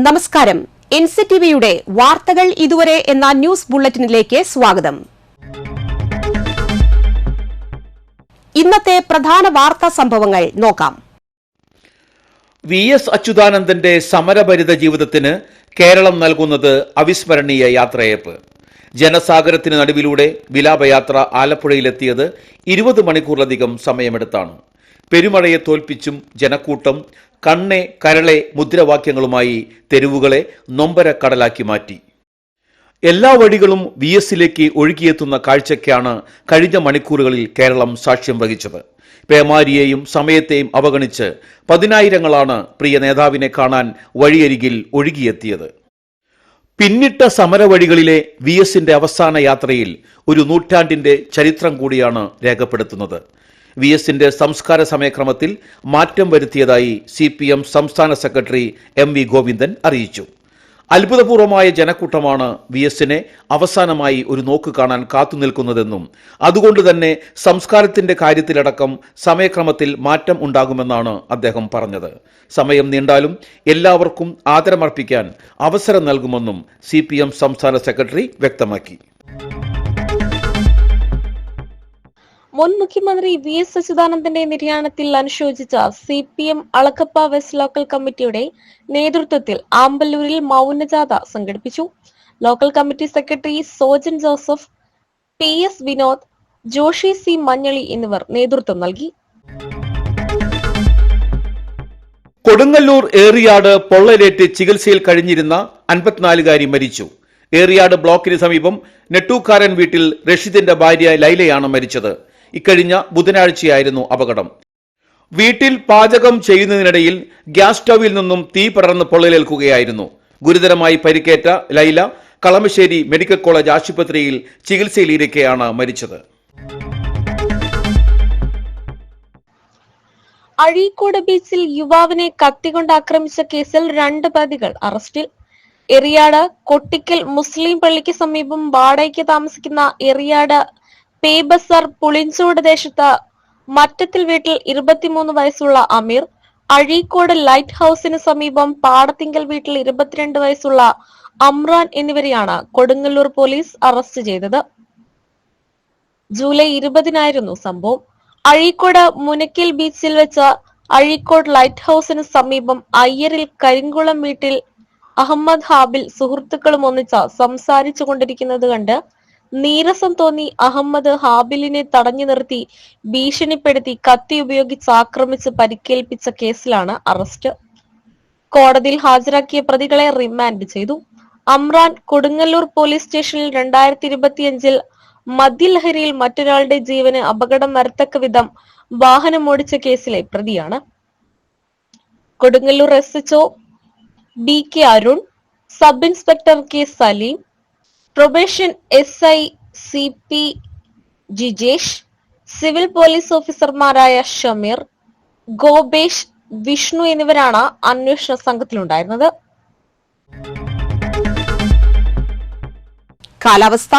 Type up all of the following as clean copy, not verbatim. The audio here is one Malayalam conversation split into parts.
നമസ്കാരം. എൻസിടിവിയുടെ വാർത്തകൾ ഇതുവരെ എന്ന ന്യൂസ് ബുള്ളറ്റിനിലേക്ക് സ്വാഗതം. ഇന്നത്തെ പ്രധാന വാർത്താ സംഭവങ്ങൾ നോക്കാം. വി.എസ്. അച്യുതാനന്ദന്റെ സമരഭരിത ജീവിതത്തിന് കേരളം നൽകുന്നത് അവിസ്മരണീയ യാത്രയയപ്പ്. ജനസാഗരത്തിന് നടുവിലൂടെ വിലാപയാത്ര ആലപ്പുഴയിലെത്തിയത് 20 മണിക്കൂറിലധികം സമയമെടുത്താണ്. പെരുമഴയെ തോൽപ്പിച്ചും ജനക്കൂട്ടം കണ്ണെ കരളെ മുദ്രാവാക്യങ്ങളുമായി തെരുവുകളെ നൊമ്പരക്കടലാക്കി മാറ്റി. എല്ലാ വഴികളും വി.എസിലേക്ക് ഒഴുകിയെത്തുന്ന കാഴ്ചയ്ക്കാണ് കഴിഞ്ഞ മണിക്കൂറുകളിൽ കേരളം സാക്ഷ്യം വഹിച്ചത്. പേമാരിയെയും സമയത്തെയും അവഗണിച്ച് പതിനായിരങ്ങളാണ് പ്രിയ നേതാവിനെ കാണാൻ വഴിയരികിൽ ഒഴുകിയെത്തിയത്. പിന്നിട്ട സമരവഴികളിലെ വി.എസിന്റെ അവസാന യാത്രയിൽ ഒരു നൂറ്റാണ്ടിന്റെ ചരിത്രം കൂടിയാണ് രേഖപ്പെടുത്തുന്നത്. വി.എസിന്റെ സംസ്കാര സമയക്രമത്തിൽ മാറ്റം വരുത്തിയതായി CPM സംസ്ഥാന സെക്രട്ടറി M.V. ഗോവിന്ദൻ അറിയിച്ചു. അത്ഭുതപൂർവമായ ജനക്കൂട്ടമാണ് വി.എസിനെ അവസാനമായി ഒരു നോക്ക് കാണാൻ കാത്തുനിൽക്കുന്നതെന്നും അതുകൊണ്ട് തന്നെ സംസ്കാരത്തിന്റെ കാര്യത്തിലടക്കം സമയക്രമത്തിൽ മാറ്റം ഉണ്ടാകുമെന്നാണ് അദ്ദേഹം പറഞ്ഞത്. സമയം നീണ്ടാലും എല്ലാവർക്കും ആദരമർപ്പിക്കാൻ അവസരം നൽകുമെന്നും CPM സംസ്ഥാന സെക്രട്ടറി വ്യക്തമാക്കി. മുൻ മുഖ്യമന്ത്രി വി.എസ്. അച്യുതാനന്ദന്റെ നിര്യാണത്തിൽ അനുശോചിച്ച CPM അളക്കപ്പ വെസ്റ്റ് ലോക്കൽ കമ്മിറ്റിയുടെ നേതൃത്വത്തിൽ ആമ്പല്ലൂരിൽ മൗനജാഥ സംഘടിപ്പിച്ചു. Local committee secretary Sojan Joseph, PS Vinod, Joshi C Manjali എന്നിവർ നേതൃത്വം നൽകി. കൊടുങ്ങല്ലൂർ ഏറിയാട് പൊള്ളലേറ്റ് ചികിത്സയിൽ കഴിഞ്ഞിരുന്ന 54കാരി മരിച്ചു. ഏറിയാട് ബ്ലോക്കിന് സമീപം നെട്ടൂക്കാരൻ വീട്ടിൽ റഷീദിന്റെ ഭാര്യ ലൈലയാണ് മരിച്ചത്. ഇക്കഴിഞ്ഞ ബുധനാഴ്ചയായിരുന്നു അപകടം. വീട്ടിൽ പാചകം ചെയ്യുന്നതിനിടയിൽ ഗ്യാസ് സ്റ്റൌവിൽ നിന്നും തീ പടർന്ന് പൊള്ളലേൽക്കുകയായിരുന്നു. ഗുരുതരമായി പരിക്കേറ്റ ലൈല കളമശ്ശേരി മെഡിക്കൽ കോളേജ് ആശുപത്രിയിൽ ചികിത്സയിലിരിക്കെയാണ് മരിച്ചത്. അഴീക്കോട് ബീച്ചിൽ യുവാവിനെ കത്തികൊണ്ട് ആക്രമിച്ച കേസിൽ 2 പ്രതികൾ അറസ്റ്റിൽ. എറിയാട് കൊട്ടിക്കൽ മുസ്ലിം പള്ളിക്ക് സമീപം വാടകയ്ക്ക് താമസിക്കുന്ന എറിയാട് പേ ബസാർ പുളിഞ്ചോട് ദേശത്ത് മറ്റത്തിൽ വീട്ടിൽ 23 വയസ്സുള്ള അമീർ, അഴീക്കോട് ലൈറ്റ് ഹൌസിന് സമീപം പാടത്തിങ്കൽ വീട്ടിൽ 22 വയസ്സുള്ള അമ്രാൻ എന്നിവരെയാണ് കൊടുങ്ങല്ലൂർ പോലീസ് അറസ്റ്റ് ചെയ്തത്. ജൂലൈ 20-നായിരുന്നു സംഭവം. അഴീക്കോട് മുനക്കൽ ബീച്ചിൽ വെച്ച് അഴീക്കോട് ലൈറ്റ് ഹൌസിന് സമീപം അയ്യരിൽ കരിങ്കുളം വീട്ടിൽ അഹമ്മദ് ഹാബിൽ സുഹൃത്തുക്കളും ഒന്നിച്ച് സംസാരിച്ചു കൊണ്ടിരിക്കുന്നത് കണ്ട് നീരസം തോന്നി അഹമ്മദ് ഹാബിലിനെ തടഞ്ഞു നിർത്തി ഭീഷണിപ്പെടുത്തി കത്തി ഉപയോഗിച്ച് ആക്രമിച്ച് പരിക്കേൽപ്പിച്ച കേസിലാണ് അറസ്റ്റ്. കോടതിയിൽ ഹാജരാക്കിയ പ്രതികളെ റിമാൻഡ് ചെയ്തു. അമ്രാൻ കൊടുങ്ങല്ലൂർ പോലീസ് സ്റ്റേഷനിൽ 2025 മദ്യലഹരിയിൽ മറ്റൊരാളുടെ ജീവന് അപകടം വരത്തക്ക വിധം വാഹനമോടിച്ച കേസിലെ പ്രതിയാണ്. Kodungallur SHO BK Arun, sub inspector K Salim, probation SI CP Jijesh, civil police ഓഫീസർമാരായ ഷമീർ, ഗോപേഷ്, വിഷ്ണു എന്നിവരാണ് അന്വേഷണ സംഘത്തിലുണ്ടായിരുന്നത്. കാലാവസ്ഥ.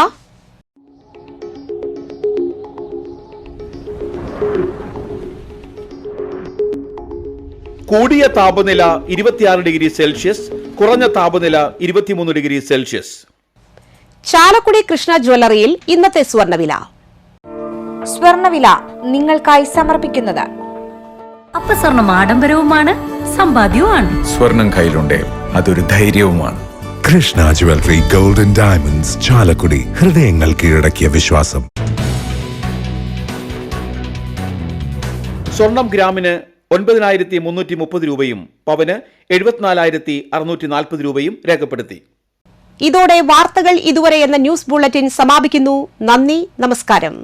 കൂടിയ താപനില 26 ഡിഗ്രി സെൽഷ്യസ്, കുറഞ്ഞ താപനില 23 ഡിഗ്രി സെൽഷ്യസ്. ചാലക്കുടി കൃഷ്ണ ജ്വല്ലറിയിൽ ഇന്നത്തെ സ്വർണ്ണവില. സ്വർണ്ണവില നിങ്ങൾക്കായി സമർപ്പിക്കുന്നത് അപ്പസ്വർണം ആഡംബരവുമാണ്, സമ്പാദ്യവുമാണ്. സ്വർണം കയ്യിലുണ്ടേ അതൊരു ധൈര്യവുമാണ്. Krishna jewellery golden diamonds, Chalakudy. ഹൃദയങ്ങൾ കീഴടക്കിയ വിശ്വാസം. സ്വർണം ഗ്രാമിന് 9330 രൂപയും പവന് 74,640 രൂപയും രേഖപ്പെടുത്തി. ഇതോടെ വാർത്തകൾ ഇതുവരെ എന്ന ന്യൂസ് ബുള്ളറ്റിൻ സമാപിക്കുന്നു. നന്ദി, നമസ്കാരം.